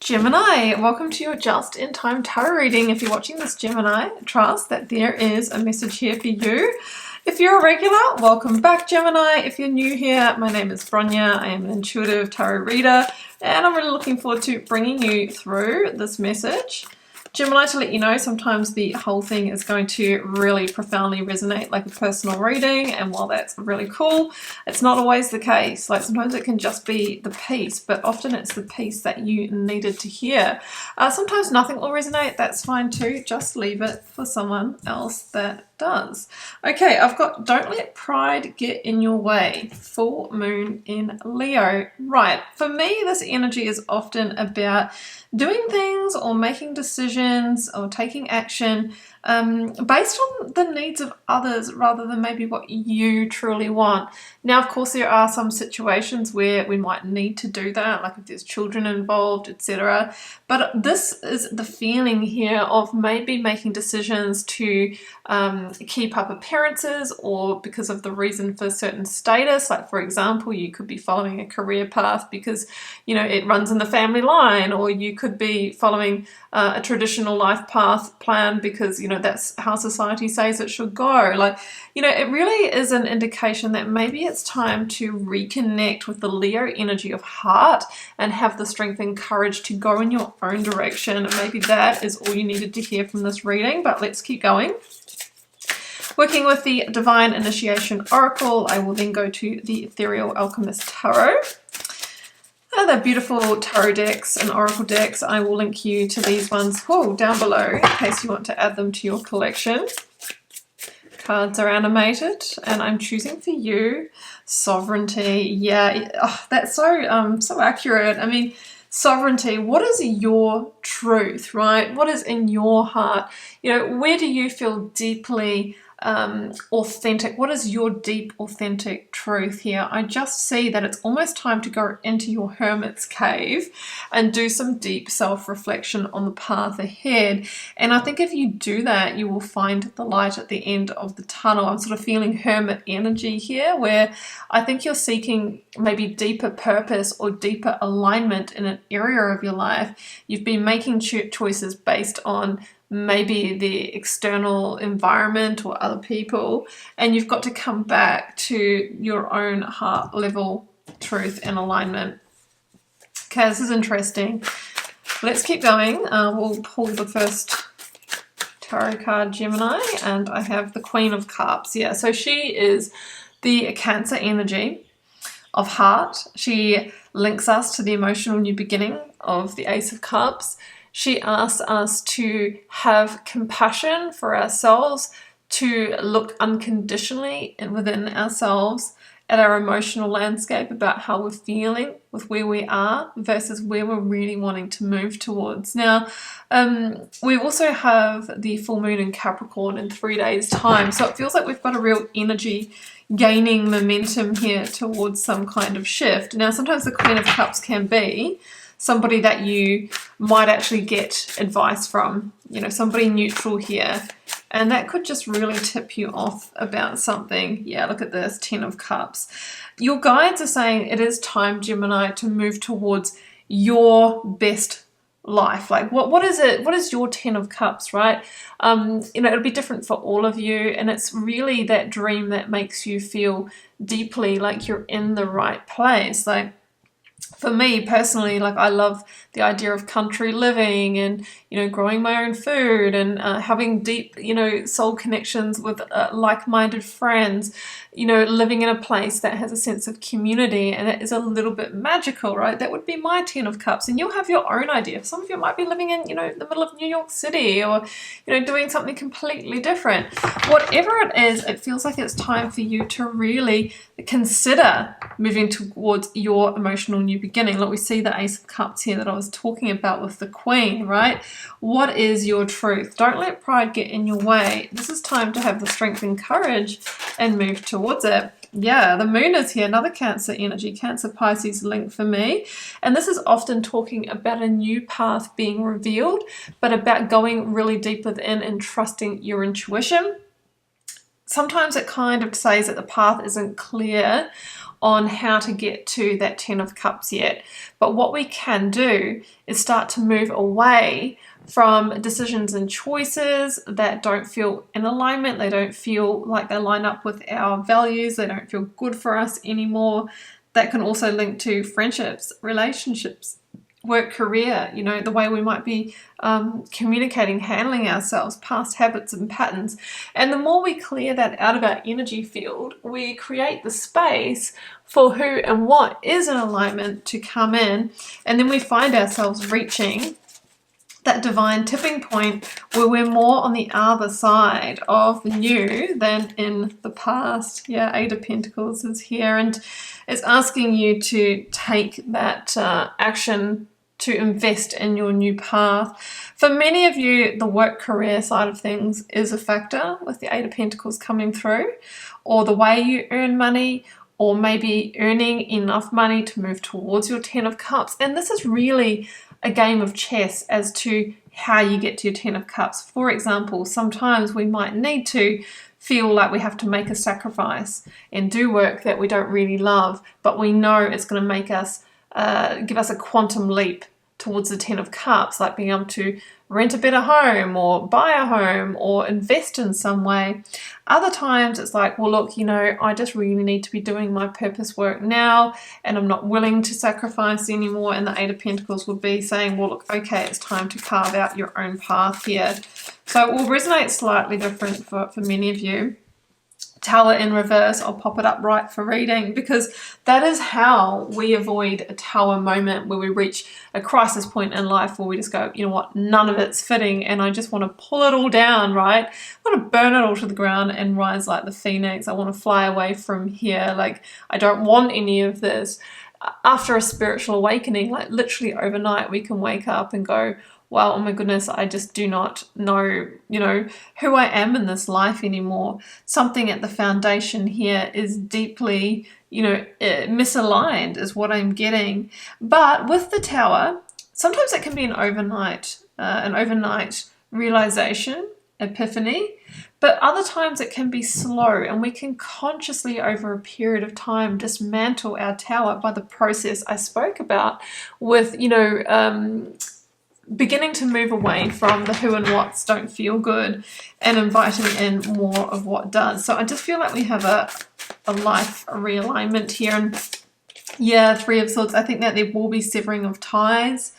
Gemini, welcome to your just-in-time tarot reading. If you're watching this, Gemini, trust that there is a message here for you. If you're a regular, welcome back, Gemini. If you're new here, my name is Bronya. I am an intuitive tarot reader, and I'm really looking forward to bringing you through this message. Gemini, to let you know, sometimes the whole thing is going to really profoundly resonate like a personal reading, and while that's really cool, it's not always the case. Like sometimes it can just be the piece, but often it's the piece that you needed to hear. Sometimes nothing will resonate, that's fine too. Just leave it for someone else that does. Okay, I've got don't let pride get in your way. Full moon in Leo. Right, for me this energy is often about doing things or making decisions or taking action based on the needs of others rather than maybe what you truly want. Now, of course, there are some situations where we might need to do that, like if there's children involved, etc. But this is the feeling here of maybe making decisions to keep up appearances or because of the reason for certain status. Like, for example, you could be following a career path because, you know, it runs in the family line, or you could be following a traditional life path plan because, you know, that's how society says it should go. Like, you know, it really is an indication that maybe it's time to reconnect with the Leo energy of heart and have the strength and courage to go in your own direction. And maybe that is all you needed to hear from this reading, but let's keep going. Working with the Divine Initiation Oracle, I will then go to the Ethereal Alchemist Tarot. They're beautiful tarot decks and oracle decks. I will link you to these ones down below in case you want to add them to your collection. Cards are animated, and I'm choosing for you sovereignty. Yeah, that's so accurate. I mean, sovereignty, what is your truth, right? What is in your heart? You know, where do you feel deeply authentic? What is your deep authentic truth here? I just see that it's almost time to go into your hermit's cave and do some deep self-reflection on the path ahead. And I think if you do that, you will find the light at the end of the tunnel. I'm sort of feeling hermit energy here, where I think you're seeking maybe deeper purpose or deeper alignment in an area of your life. You've been making choices based on maybe the external environment or other people, and you've got to come back to your own heart level truth and alignment. Okay, this is interesting. Let's keep going. We'll pull the first tarot card, Gemini, and I have the Queen of Cups. Yeah, so she is the Cancer energy of heart. She links us to the emotional new beginning of the Ace of Cups. She asks us to have compassion for ourselves, to look unconditionally within ourselves at our emotional landscape about how we're feeling with where we are versus where we're really wanting to move towards. Now, we also have the full moon in Capricorn in 3 days' time, so it feels like we've got a real energy gaining momentum here towards some kind of shift. Now, sometimes the Queen of Cups can be somebody that you might actually get advice from, you know, somebody neutral here. And that could just really tip you off about something. Yeah, look at this, 10 of Cups. Your guides are saying it is time, Gemini, to move towards your best life. Like, what is it? What is your 10 of Cups, right? You know, it'll be different for all of you. And it's really that dream that makes you feel deeply like you're in the right place. Like, for me personally, like, I love the idea of country living and, you know, growing my own food and having deep, you know, soul connections with like-minded friends, you know, living in a place that has a sense of community and it is a little bit magical, right? That would be my 10 of Cups. And you'll have your own idea. Some of you might be living in, you know, the middle of New York City, or, you know, doing something completely different. Whatever it is, it feels like it's time for you to really consider moving towards your emotional new beginning. Look, we see the Ace of Cups here that I was talking about with the Queen, right? What is your truth? Don't let pride get in your way. This is time to have the strength and courage and move towards it. Yeah, the moon is here, another Cancer energy, Cancer Pisces link for me. And this is often talking about a new path being revealed, but about going really deep within and trusting your intuition. sometimes it kind of says that the path isn't clear on how to get to that 10 of Cups yet. But what we can do is start to move away from decisions and choices that don't feel in alignment. They don't feel like they line up with our values. They don't feel good for us anymore. That can also link to friendships, relationships, work, career, you know, the way we might be communicating, handling ourselves, past habits and patterns. And the more we clear that out of our energy field, we create the space for who and what is in alignment to come in. And then we find ourselves reaching that divine tipping point where we're more on the other side of the new than in the past. Yeah, Eight of Pentacles is here, and it's asking you to take that action to invest in your new path. For many of you, the work career side of things is a factor with the Eight of Pentacles coming through, or the way you earn money, or maybe earning enough money to move towards your 10 of Cups. And this is really a game of chess as to how you get to your 10 of Cups. For example, sometimes we might need to feel like we have to make a sacrifice and do work that we don't really love, but we know it's going to make us give us a quantum leap towards the 10 of Cups, like being able to rent a better home or buy a home or invest in some way. Other times it's like, well, look, you know, I just really need to be doing my purpose work now and I'm not willing to sacrifice anymore. And the Eight of Pentacles would be saying, well, look, okay, it's time to carve out your own path here. So it will resonate slightly different for many of you. Tower in reverse, I'll pop it up right for reading, because that is how we avoid a tower moment where we reach a crisis point in life where we just go, you know what, none of it's fitting and I just want to pull it all down, right? I want to burn it all to the ground and rise like the phoenix. I want to fly away from here. Like, I don't want any of this. After a spiritual awakening, like literally overnight, we can wake up and go, wow, oh my goodness, I just do not know, you know, who I am in this life anymore. Something at the foundation here is deeply, you know, misaligned is what I'm getting. But with the Tower, sometimes it can be an overnight realization, epiphany, but other times it can be slow, and we can consciously over a period of time dismantle our Tower by the process I spoke about with, you know, beginning to move away from the who and whats don't feel good and inviting in more of what does. So I just feel like we have a life realignment here. And yeah, Three of Swords, I think that there will be severing of ties.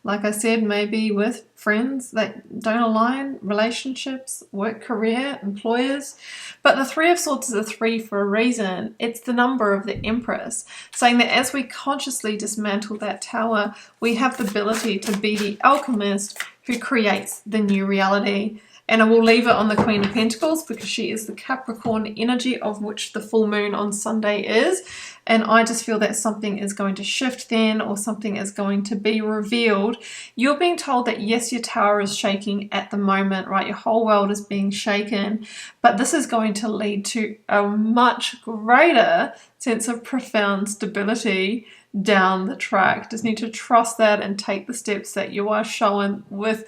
Like I said, maybe with friends that don't align, relationships, work, career, employers. But the Three of Swords is a 3 for a reason. It's the number of the Empress, saying that as we consciously dismantle that Tower, we have the ability to be the alchemist who creates the new reality. And I will leave it on the Queen of Pentacles because she is the Capricorn energy, of which the full moon on Sunday is. And I just feel that something is going to shift then, or something is going to be revealed. You're being told that yes, your Tower is shaking at the moment, right? Your whole world is being shaken, but this is going to lead to a much greater sense of profound stability down the track. Just need to trust that and take the steps that you are showing with,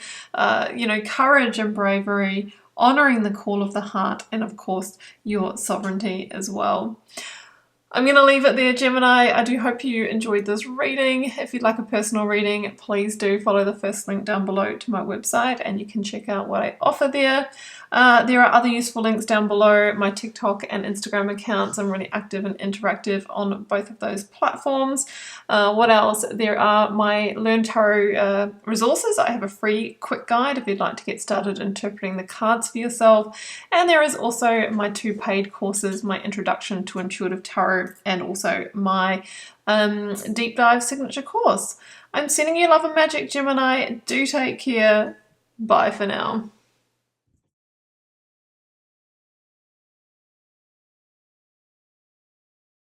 you know, courage and bravery, honoring the call of the heart, and of course your sovereignty as well. I'm going to leave it there, Gemini. I do hope you enjoyed this reading. If you'd like a personal reading, please do follow the first link down below to my website and you can check out what I offer there. There are other useful links down below, my TikTok and Instagram accounts. I'm really active and interactive on both of those platforms. What else? There are my Learn Tarot resources. I have a free quick guide if you'd like to get started interpreting the cards for yourself. And there is also my 2 paid courses, my Introduction to Intuitive Tarot and also my Deep Dive Signature course. I'm sending you love and magic, Gemini. Do take care. Bye for now.